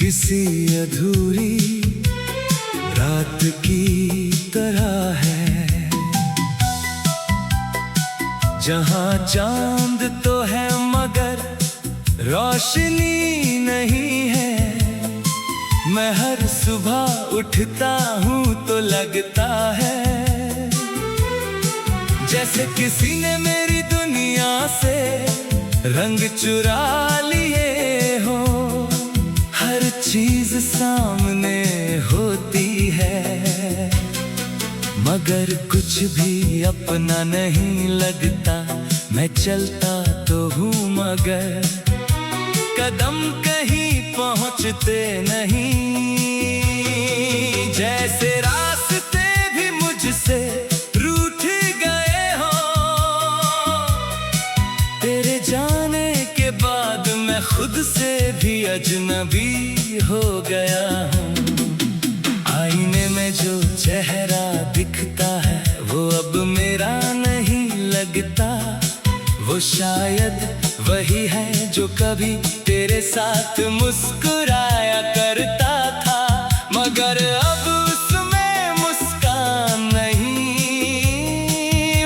किसी अधूरी रात की तरह है, जहां चांद तो है मगर रोशनी नहीं है। मैं हर सुबह उठता हूँ तो लगता है जैसे किसी ने मेरी दुनिया से रंग चुरा लिए हो। हर चीज सामने होती है मगर कुछ भी अपना नहीं लगता। मैं चलता तो हूँ मगर कदम कहीं पहुँचते नहीं। जैसे रास्ते भी मुझसे रूठ गए हो। तेरे जाने के बाद मैं खुद से भी अजनबी हो गया हूँ। आईने में जो चेहरा दिखता है वो अब मेरा नहीं लगता। वो शायद वही है जो कभी तेरे साथ मुस्कुराया करता था, मगर अब उसमें मुस्कान नहीं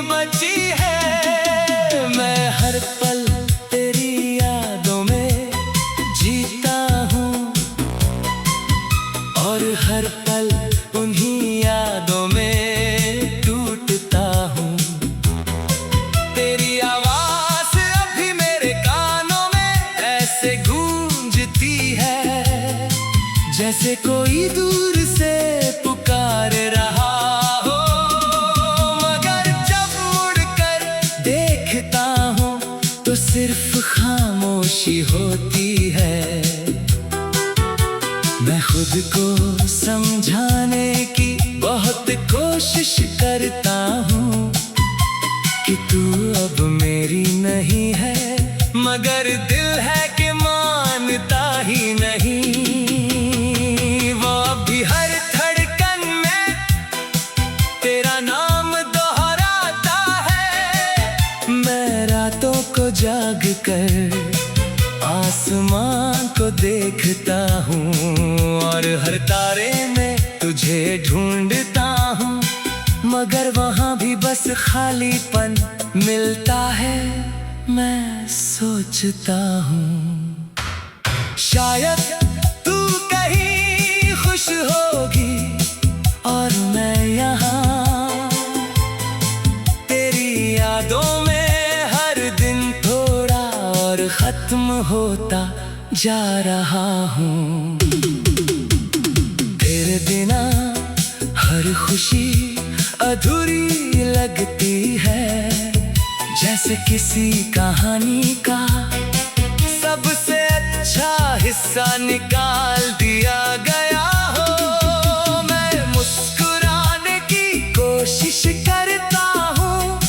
बची है। मैं हर पल तेरी यादों में जीता हूँ और हर पल उन्हीं यादों में टूटता हूँ। तेरी आवाज़ अभी मेरे कानों में ऐसे गूंजती है जैसे कोई दूर से पुकार रहा हो। मगर जब मुड़कर देखता हूँ तो सिर्फ खामोशी होती है। मैं खुद को समझाने की बहुत कोशिश करता हूँ कि तू अब मेरी नहीं है, मगर दिल है कि मानता ही नहीं। वो अभी हर धड़कन में तेरा नाम दोहराता है। मैं रातों को जाग कर आसमां को देखता हूँ और हर तारे में तुझे ढूंढता हूँ, मगर वहाँ भी बस खालीपन मिलता है। मैं सोचता हूँ शायद तू कहीं खुश होगी और मैं यहाँ तेरी यादों में हर दिन थोड़ा और खत्म होता जा रहा हूँ। तेरे बिना हर खुशी अधूरी लगती है, जैसे किसी कहानी का सबसे अच्छा हिस्सा निकाल दिया गया हो। मैं मुस्कुराने की कोशिश करता हूँ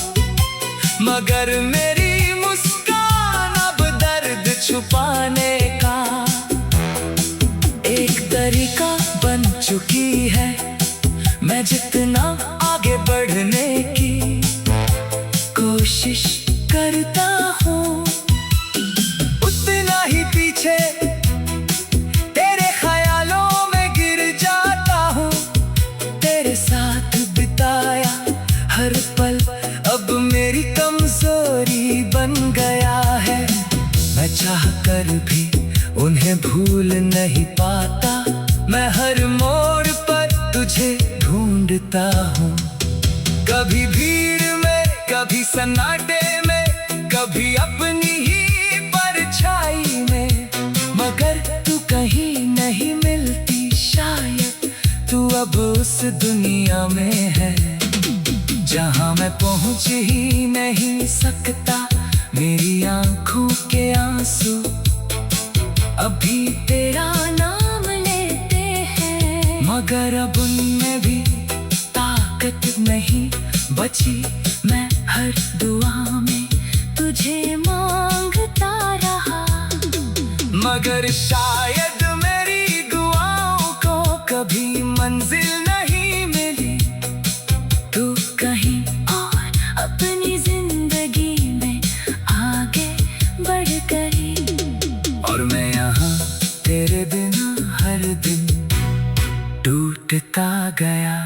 मगर मेरी मुस्कान अब दर्द छुपाने का एक तरीका बन चुकी है। मैं जितना आगे बढ़ने की कोशिश करता हूँ उतना ही पीछे तेरे ख्यालों में गिर जाता हूँ। तेरे साथ बिताया हर पल अब मेरी कमजोरी बन गया है। मैं चाह कर भी उन्हें भूल नहीं पाता। मैं हर मोड़ पर तुझे ढूंढता हूँ, कभी भीड़ में कभी सन्नाटे में कभी अपनी ही परछाई में, मगर तू कहीं नहीं मिलती। शायद तू अब उस दुनिया में है जहाँ मैं पहुँच ही नहीं सकता। मेरी आंखों के आंसू अभी तेरा नाम लेते हैं, मगर अब उनमें भी ताकत नहीं बची। मैं हर दुआ में तुझे मांगता रहा, मगर शायद मेरी दुआओं को कभी मंजिल नहीं मिली। तू कहीं और अपनी जिंदगी में आगे बढ़ गई और मैं यहाँ तेरे बिना है बढ़ता गया।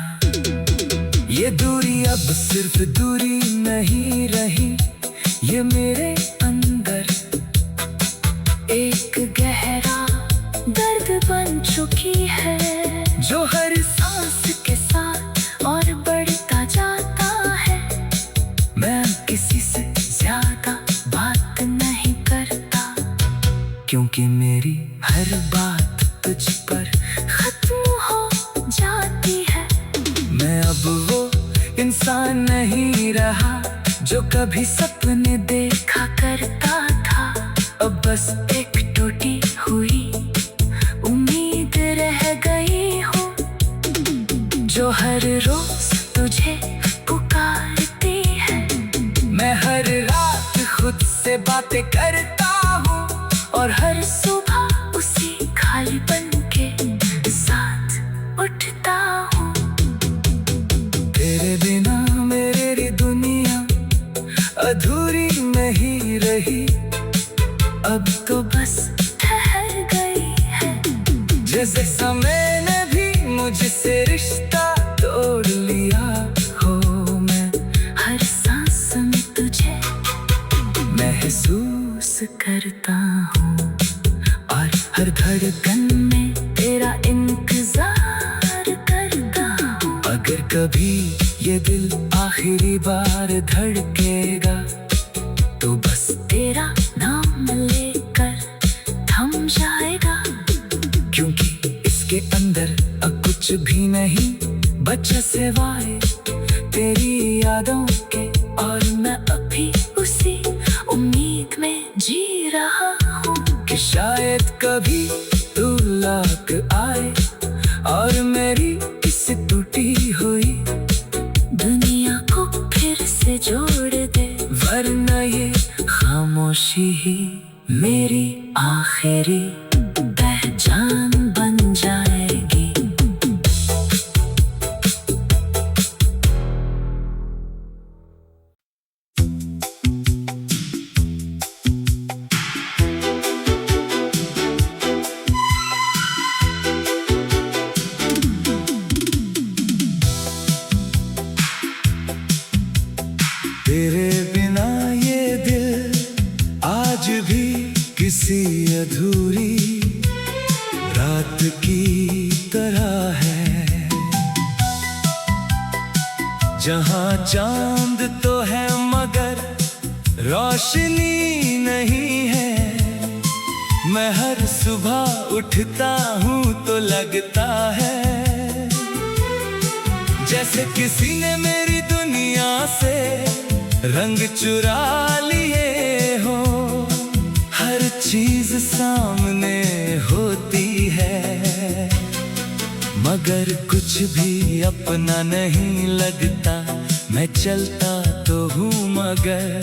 ये दूरी अब सिर्फ दूरी नहीं रही, ये मेरे अंदर एक गहरा दर्द बन चुकी है, जो हर सांस के साथ और बढ़ता जाता है। मैं किसी से ज्यादा बात नहीं करता, क्योंकि मेरी हर बात तुझ पर खत्म हो जाती है। मैं अब वो इंसान नहीं रहा जो कभी सपने देखा करता था। अब बस एक टूटी हुई उम्मीद रह गई हूँ, जो हर रोज तुझे पुकारती है। मैं हर रात खुद से बातें करता हूँ, और हर सुबह उसी खालीपन के साथ उठता हूँ। तेरे बिना मेरी दुनिया अधूरी नहीं रही, अब तो बस ठहर गई है। जैसे समय ने भी मुझसे रिश्ता तोड़ लिया हो, मैं हर सांस में तुझे महसूस करता हूँ, और हर धड़कन में तेरा इंतजार करता हूँ। अगर कभी ये दिल आखिरी बार धड़केगा, तो बस तेरा नाम लेकर थम जाएगा, क्योंकि इसके अंदर अब कुछ भी नहीं बचा सिवाय तेरी यादों के। और मैं अभी उसी उम्मीद में जी रहा हूँ कि शायद कभी तू लौट आए और मेरी इस टूटी हुई दुनिया को फिर से जोड़ दे, वरना ये खामोशी ही मेरी आखिरी पहचान बन जाएगी। तेरे बिना ये दिल आज भी किसी अधूरी रात की तरह है, जहां चांद तो है मगर रोशनी नहीं है। मैं हर सुबह उठता हूँ तो लगता है जैसे किसी ने मेरी दुनिया से रंग चुरा लिए हो। हर चीज सामने होती है, मगर कुछ भी अपना नहीं लगता। मैं चलता तो हूँ मगर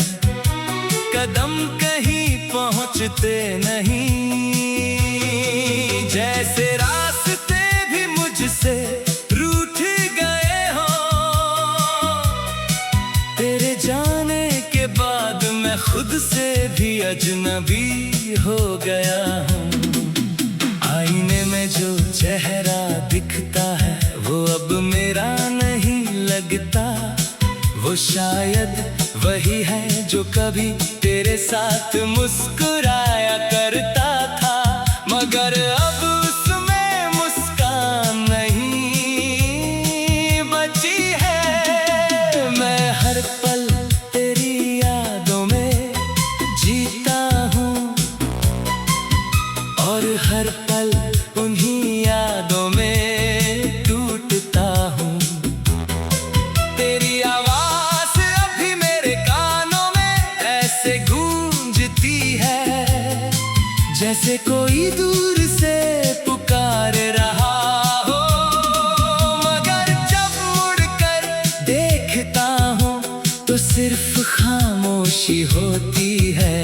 कदम कहीं पहुँचते नहीं, जैसे रास्ते भी मुझसे रूठ गए हो। तेरे जाने के बाद मैं खुद से भी अजनबी हो गया हूँ। आईने में जो चेहरा दिखता है वो अब मेरा नहीं लगता। वो शायद वही है जो कभी तेरे साथ मुस्कुराया करता था, मगर अब उसमें मुस्कान नहीं बची है। मैं हर पल तेरी यादों में जीता हूँ, और हर पल उन्हीं यादों में टूटता हूँ। तेरी आवाज़ अभी मेरे कानों में ऐसे गूंजती है, जैसे कोई दूर से पुकार रहा हो। मगर जब मुड़कर देखता हूँ तो सिर्फ खामोशी होती है।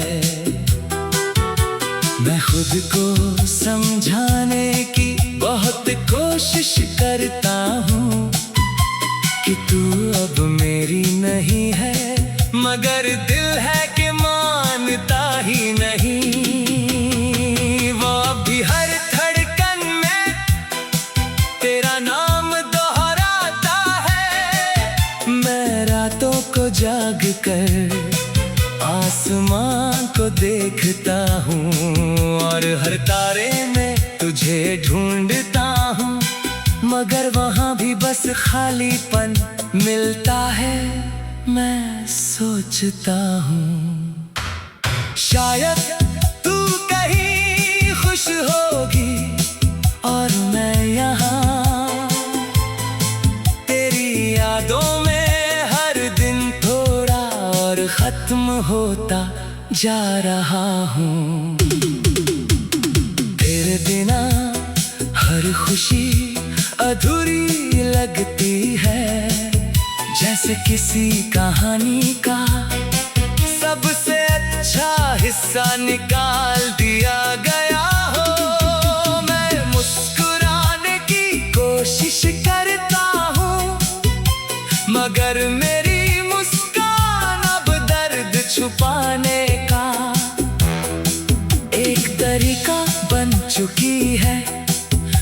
मैं खुद को समझाने की बहुत कोशिश करता हूँ कि तू अब मेरी नहीं है, मगर दिल है कि मानता ही नहीं। वो अभी हर धड़कन में तेरा नाम देखता हूँ और हर तारे में तुझे ढूंढता हूँ, मगर वहाँ भी बस खालीपन मिलता है। मैं सोचता हूँ शायद तू कहीं खुश होगी और मैं यहाँ तेरी यादों में हर दिन थोड़ा और खत्म होता जा रहा हूँ। तेरे बिना हर खुशी अधूरी लगती है, जैसे किसी कहानी का सबसे अच्छा हिस्सा निकाल दिया गया हो। मैं मुस्कुराने की कोशिश करता हूँ, मगर मेरी मुस्कान अब दर्द छुपाने का एक तरीका बन चुकी है।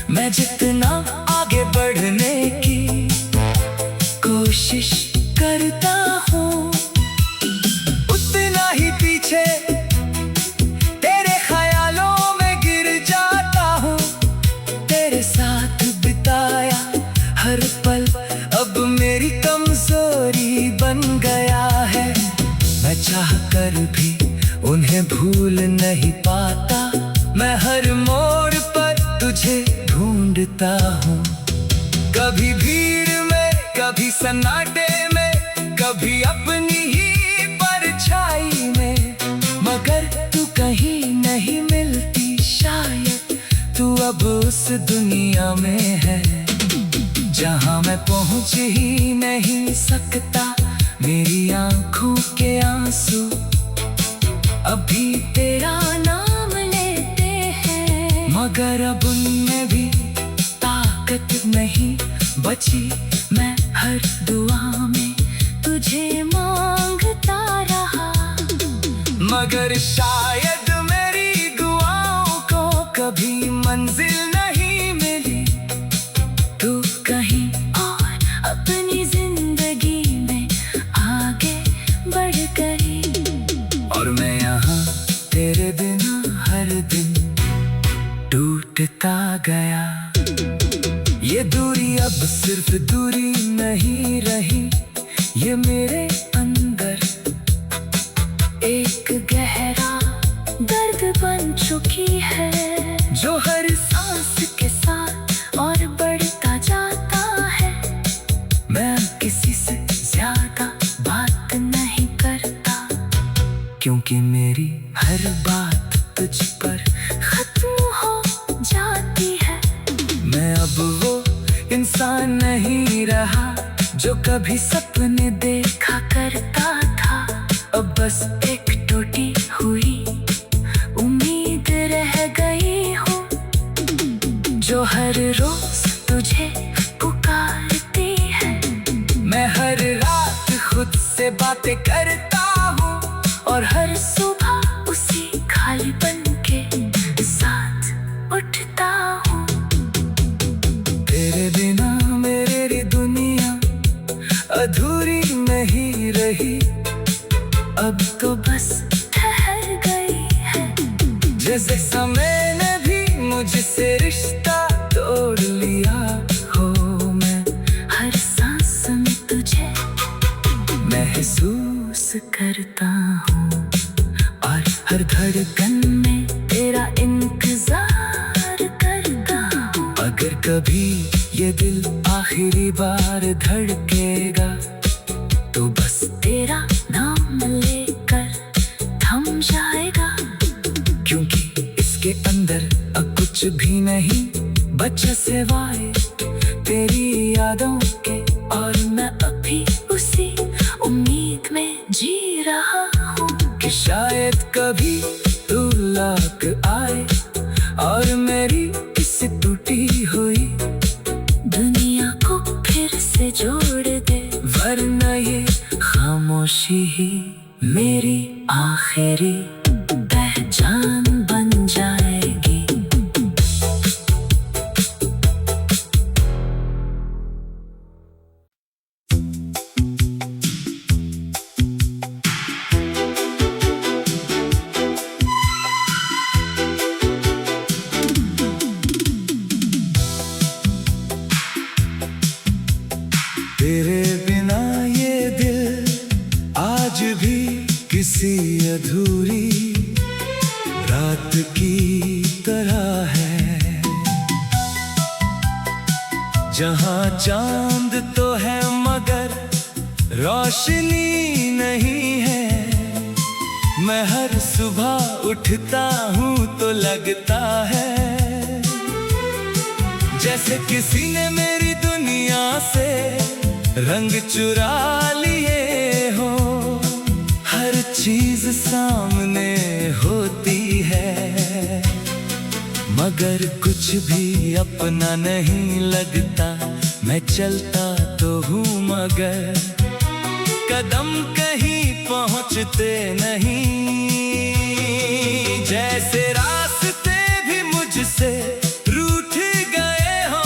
मैं जितना आगे बढ़ने की कोशिश करता हूँ, उतना ही पीछे तेरे ख्यालों में गिर जाता हूँ। तेरे साथ बिताया हर पल अब मेरी कमजोरी बन गया है। मैं चाह कर भी उन्हें भूल नहीं पाता, मैं हर मोड़ पर तुझे ढूंढता हूँ। कभी भीड़ में, कभी सन्नाटे में, कभी अपनी ही परछाई में, मगर तू कहीं नहीं मिलती। शायद तू अब उस दुनिया में है जहाँ मैं पहुँच ही नहीं सकता। मेरी आंखों के आंसू अभी तेरा नाम लेते हैं, मगर अब उनमें भी ताकत नहीं बची। मैं हर दुआ में तुझे मांगता रहा, मगर शायद मेरी दुआओं को कभी मंजिल नहीं मिली। तू कहीं और अपनी जिंदगी में आगे बढ़ गई और मैं यहाँ तेरे बिना हर दिन टूटता गया। ये दूरी अब सिर्फ दूरी नहीं रही, ये मेरे अंदर एक गहरा दर्द बन चुकी है, जो हर सांस के साथ और बढ़ता जाता है। मैं किसी से ज्यादा बात नहीं करता, क्योंकि मेरी हर बात तुझ पर खत्म हो जाती है। मैं अब वो इंसान नहीं रहा जो कभी सपने देखा करता था। अब बस एक टूटी हुई उम्मीद रह गई हूँ, जो हर रोज तुझे पुकारती है। मैं हर रात खुद से बातें करता हूँ और हर सुबह उसी खालीपन के साथ उठता हूँ। तेरे बिना मेरी दुनिया अधूरी नहीं रही, अब तो बस ठहर गई है। जैसे समय ने भी मुझसे रिश्ता तोड़ लिया हो, मैं हर सांस में तुझे महसूस करता हूँ और हर धड़कन में तेरा इंतजार करता हूँ। अगर कभी ये दिल आखिरी बार धड़केगा, तो बस तेरा नाम लेकर थम जाएगा, क्योंकि इसके अंदर अब कुछ भी नहीं बचा सिवाय तेरी यादों के। और मैं अभी उसी उम्मीद में जी रहा हूँ कि शायद कभी तू लौट आए और मेरी इस टूटी हुई दुनिया को फिर से जोड़ दे, वरना ये खामोशी ही मेरी आखिरी पहचान बन जाएगी। रात की तरह है, जहां चांद तो है मगर रोशनी नहीं है। मैं हर सुबह उठता हूँ तो लगता है जैसे किसी ने मेरी दुनिया से रंग चुरा लिए हो। हर चीज सामने होती है मगर कुछ भी अपना नहीं लगता। मैं चलता तो हूँ मगर कदम कहीं पहुँचते नहीं। जैसे रास्ते भी मुझसे रूठ गए हो।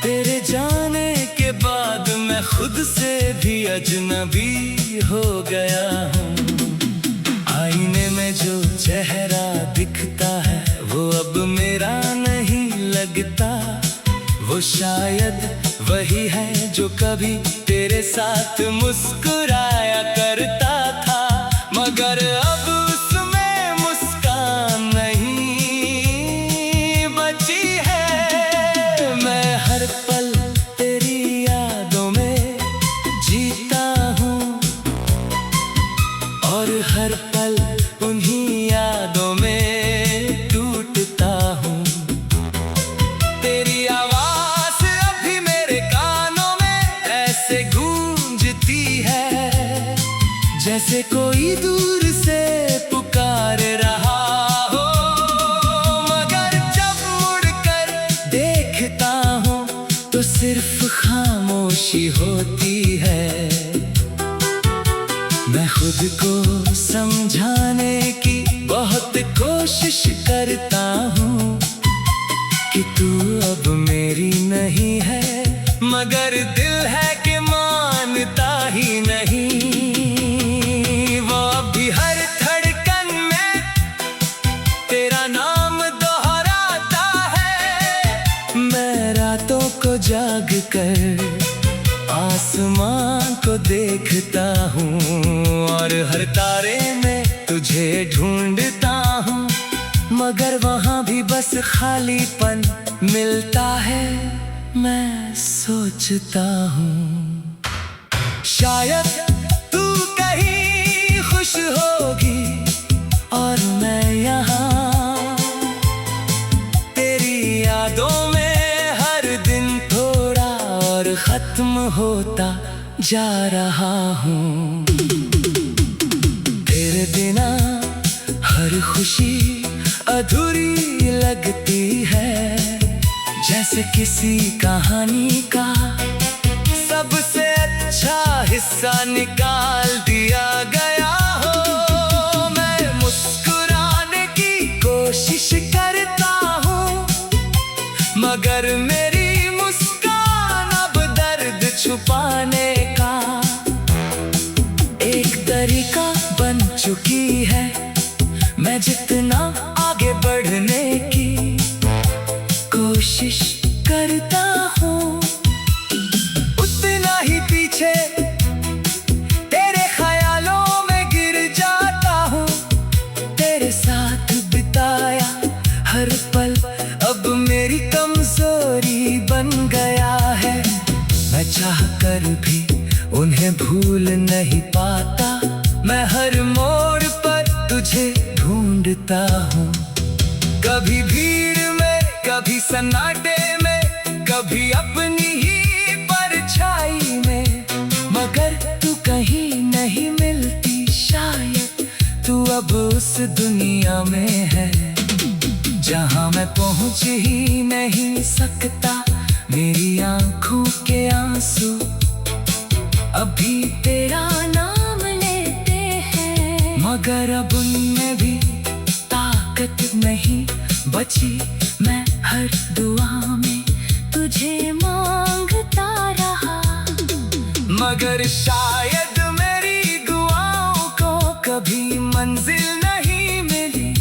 तेरे जाने के बाद मैं खुद से भी अजनबी हो गया हूँ। आईने में जो चेहरा दिखता है वो अब मेरा नहीं लगता। वो शायद वही है जो कभी तेरे साथ मुस्कुराया करता था, मगर अब उसमें मुस्कान नहीं बची है। मैं हर पल तेरी यादों में जीता हूँ और हर पल उन्हीं यादों में टूटता हूँ। तेरी आवाज़ अभी मेरे कानों में ऐसे गूंजती है जैसे कोई दूर से पुकार रहा हो। मगर जब मुड़कर देखता हूँ तो सिर्फ खामोशी होती है। मैं खुद को समझाने की बहुत कोशिश करता हूँ कि तू अब मेरी नहीं है, मगर दिल है कि मानता ही नहीं। वो अभी हर धड़कन में तेरा नाम दोहराता है। मैं रातों को जाग कर आसमां को देखता हूँ और हर तारे में तुझे ढूंढता हूँ, मगर वहाँ भी बस खालीपन मिलता है। मैं सोचता हूँ शायद तू कहीं खुश होगी और मैं यहाँ तेरी यादों में हर दिन थोड़ा और खत्म होता जा रहा हूँ। तेरे बिना हर खुशी अधूरी लगती है, जैसे किसी कहानी का सबसे अच्छा हिस्सा निकाल दिया गया हो। मैं मुस्कुराने की कोशिश करता हूँ मगर मेरी मुस्कान अब दर्द छुपाने का एक तरीका बन चुकी है। मैं जितना आगे बढ़ने की कोशिश करता हूँ उतना ही पीछे तेरे ख्यालों में गिर जाता हूँ। तेरे साथ बिताया हर पल अब मेरी कमजोरी बन गया है। मैं चाह कर भी उन्हें भूल नहीं पाता। मैं हर मोड़ पर तुझे ढूंढता हूँ, कभी भीड़ में कभी सन्नाटे में कभी अपनी ही परछाई में, मगर तू कहीं नहीं मिलती। शायद तू अब उस दुनिया में है जहाँ मैं पहुँच ही नहीं सकता। मेरी आंखों के आंसू अभी तेरा नाम लेते हैं, मगर अब उनमें भी ताकत नहीं बची। मैं हर दुआ में तुझे मांगता रहा, मगर शायद मेरी दुआओं को कभी मंजिल नहीं मिली।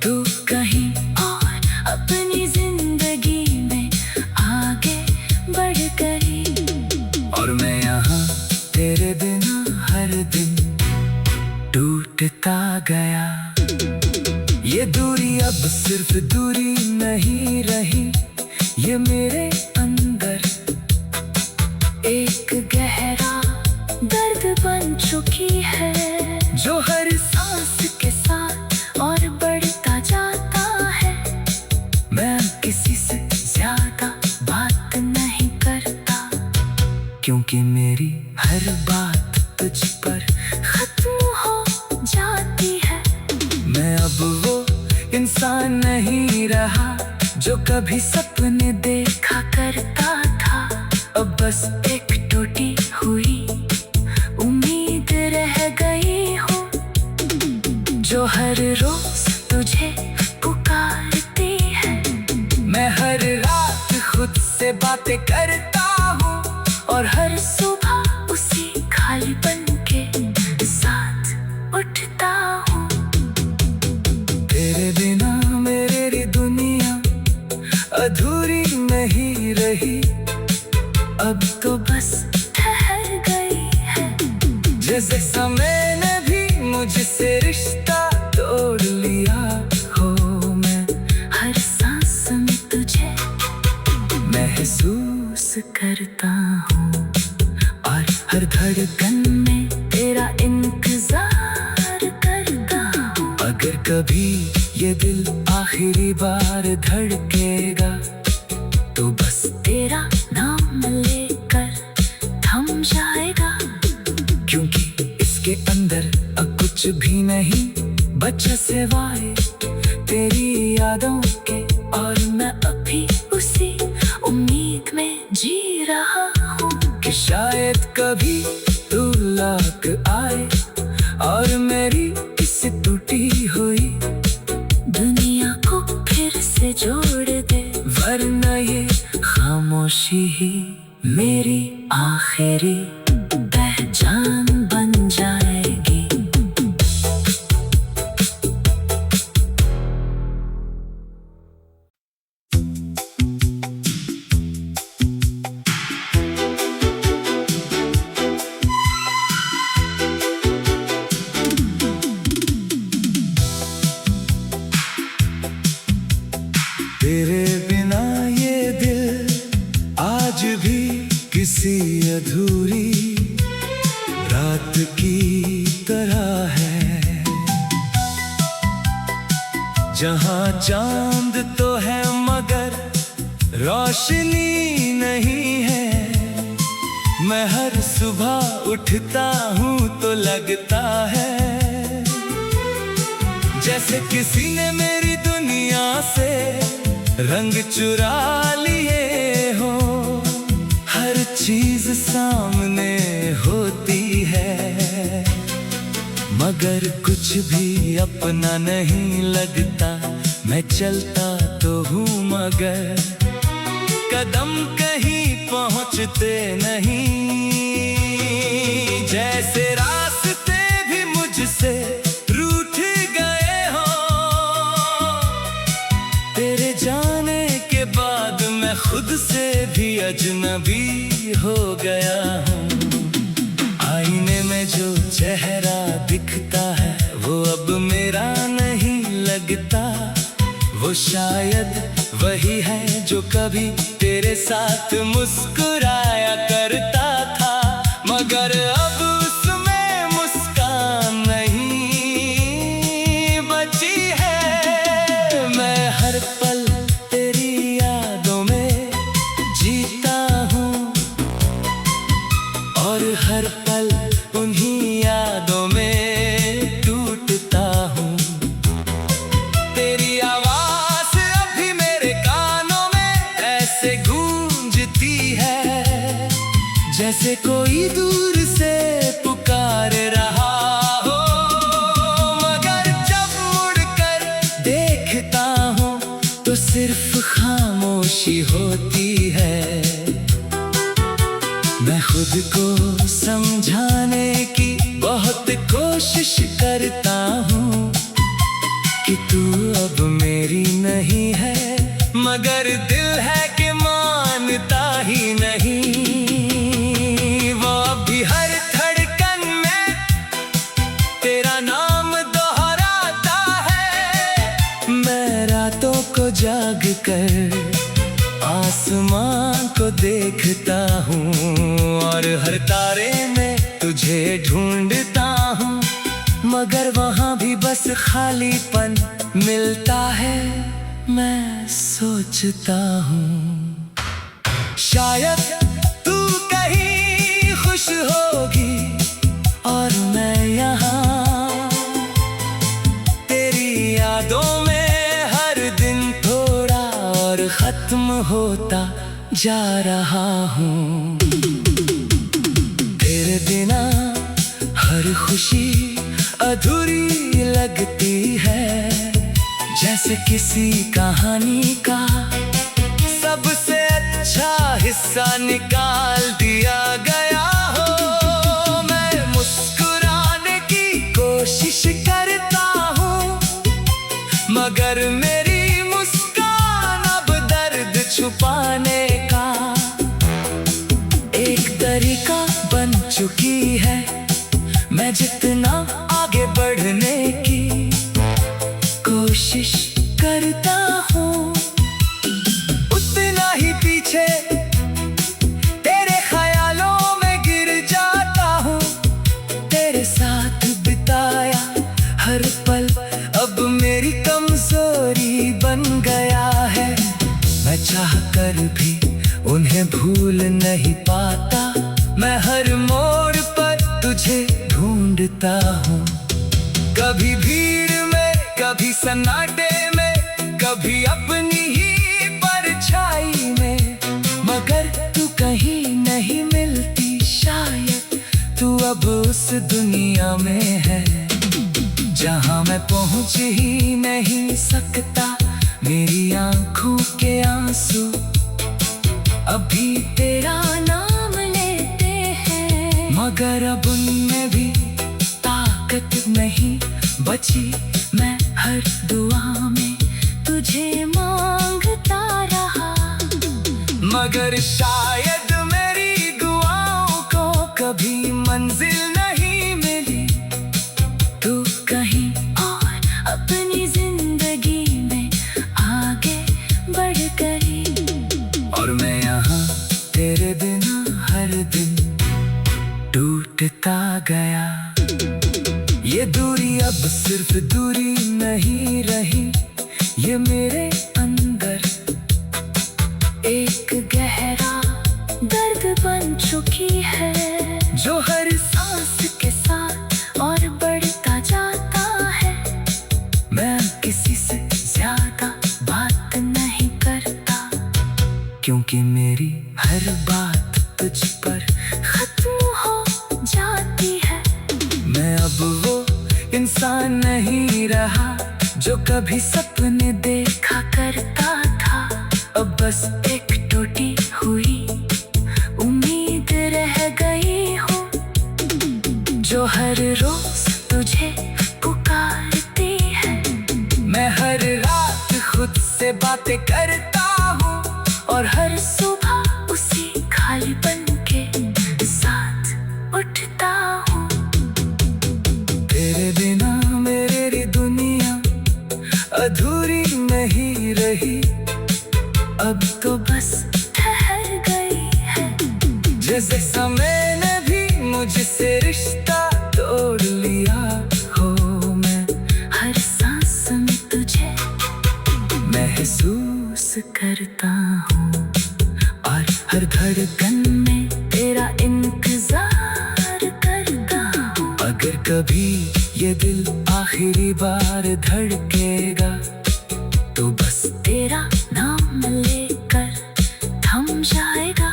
तू कहीं और अपनी जिंदगी में आगे बढ़ गई और मैं यहाँ तेरे बिना हर दिन टूटता बढ़ता गया। ये दूरी अब सिर्फ दूरी नहीं रही, ये मेरे अंदर एक गहरा दर्द बन चुकी है, जो हर सांस के साथ और बढ़ता जाता है। मैं किसी से ज्यादा बात नहीं करता, क्योंकि मेरी हर बात तुझ पर खत्म हो जाती है। मैं अब वो इंसान नहीं रहा जो कभी सपने देखा करता था। अब बस एक टूटी हुई उम्मीद रह गई हूँ, जो हर रोज तुझे पुकारती है। मैं हर रात खुद से बातें करता हूँ, और हर सुबह उसी खालीपन के साथ उठता हूँ। तेरे बिना मेरी दुनिया अधूरी नहीं रही, अब तो बस ठहर गई है। जैसे समय ने भी मुझसे रिश्ता तोड़ लिया हो, मैं हर सांस में तुझे महसूस करता हूँ, और हर धड़कन में तेरा इंतजार करता हूँ। अगर कभी ये दिल आखिरी बार धड़केगा, तो बस तेरा नाम लेकर थम जाएगा, क्योंकि इसके अंदर अब कुछ भी नहीं बचा सिवाय तेरी यादों के। और मैं अभी उसी उम्मीद में जी रहा हूँ कि शायद कभी तू लौट आए और मेरी इस टूटी हुई दुनिया को फिर से जोड़ दे, वरना ये खामोशी ही मेरी आखिरी पहचान बन जाएगी। तेरे बिना ये दिल आज भी किसी अधूरी रात की तरह है, जहां चांद तो है मगर रोशनी नहीं है। मैं हर सुबह उठता हूँ तो लगता है जैसे किसी ने मेरी दुनिया से रंग चुरा लिए हो। हर चीज सामने होती है, मगर कुछ भी अपना नहीं लगता। मैं चलता तो हूँ मगर कदम कहीं पहुँचते नहीं, जैसे रास्ते भी मुझसे रूठ गए हो। तेरे जाने के बाद मैं खुद से भी अजनबी हो गया हूँ। आईने में जो चेहरा दिखता है वो अब मेरा नहीं लगता। वो शायद वही है जो कभी तेरे साथ मुस्कुराया करता था, मगर अब उसमें मुस्कान नहीं बची है। मैं हर पल तेरी यादों में जीता हूँ, और हर पल उन्हीं यादों में टूटता हूँ। तेरी आवाज़ अभी मेरे कानों में ऐसे गूंजती है, जैसे कोई दूर से पुकार रहा हो। मगर जब मुड़कर देखता हूँ तो सिर्फ खामोशी होती है। मैं खुद को समझाने की बहुत कोशिश करता हूँ कि तू अब मेरी नहीं है, मगर दिल है कि मानता ही नहीं। वो अभी हर धड़कन में तेरा नाम जाग कर आसमां को देखता हूँ और हर तारे में तुझे ढूंढता हूँ, मगर वहाँ भी बस खालीपन मिलता है। मैं सोचता हूँ शायद तू कहीं खुश होगी और मैं यहाँ तेरी यादों में हर दिन थोड़ा और खत्म होता जा रहा हूँ। तेरे बिना हर खुशी अधूरी लगती है, जैसे किसी कहानी का सबसे अच्छा हिस्सा निकाल दिया गया हो। मैं मुस्कुराने की कोशिश करता हूँ, मगर मेरी मुस्कान अब दर्द छुपाने का एक तरीका बन चुकी है। मैं जितना आगे बढ़ने की कोशिश करता हूँ, उतना ही पीछे तेरे ख्यालों में गिर जाता हूँ। तेरे साथ बिताया हर पल अब मेरी कमजोरी बन गया है। मैं चाह कर भी उन्हें भूल नहीं पाता, मैं हर मोड़ पर तुझे ढूंढता हूँ। कभी भीड़ में, कभी सन्नाटे में, कभी अपनी ही परछाई में, मगर तू कहीं नहीं मिलती। शायद तू अब उस दुनिया में है जहाँ मैं पहुँच ही नहीं सकता। मेरी आंखों के आंसू अभी तेरा नाम लेते हैं, मगर अब उनमें भी ताकत नहीं बची। मैं हर दुआ में तुझे मांगता रहा, मगर शायद मेरी दुआओं को कभी मंजिल नहीं मिली। तू कहीं और अपनी जिंदगी में आगे बढ़ गई और मैं यहाँ तेरे बिना हर दिन टूटता गया। ये दूरी अब सिर्फ दूरी नहीं रही, ये मेरे अंदर एक गहरा दर्द बन चुकी है, जो हर सांस के साथ और बढ़ता जाता है। मैं किसी से ज्यादा बात नहीं करता, क्योंकि मेरी हर बात तुझ पर खत्म हो जाती है। मैं अब वो इंसान नहीं रहा जो कभी सपने देखा करता था। अब बस एक टूटी हुई उम्मीद रह गई हूँ, जो हर रोज तुझे पुकारती है। मैं हर रात खुद से बातें करता हूँ और हर सुबह उसी खालीपन के साथ उठता हूँ। तेरे बिना मेरी दुनिया अधूरी नहीं रही, अब तो बस ठहर गई है। जैसे समय ने भी मुझसे रिश्ता तोड़ लिया हो, मैं हर सांस में तुझे महसूस करता हूँ और हर धड़कन में तेरा इंतजार करता हूँ। अगर कभी ये दिल आखिरी बार धड़केगा, तो बस तेरा नाम लेकर थम जाएगा,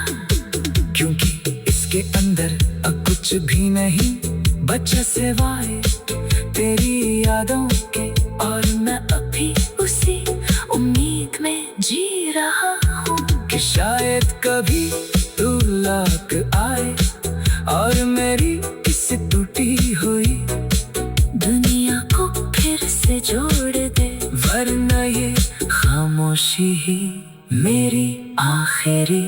क्योंकि इसके अंदर अब कुछ भी नहीं बचा सिवाय तेरी यादों के। और मैं अभी उसी उम्मीद में जी रहा हूँ कि शायद कभी तू लौट आए और मेरी इस टूटी हुई दुनिया को फिर से जोड़ दे, वरना ये खामोशी ही मेरी आखिरी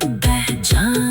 पहचान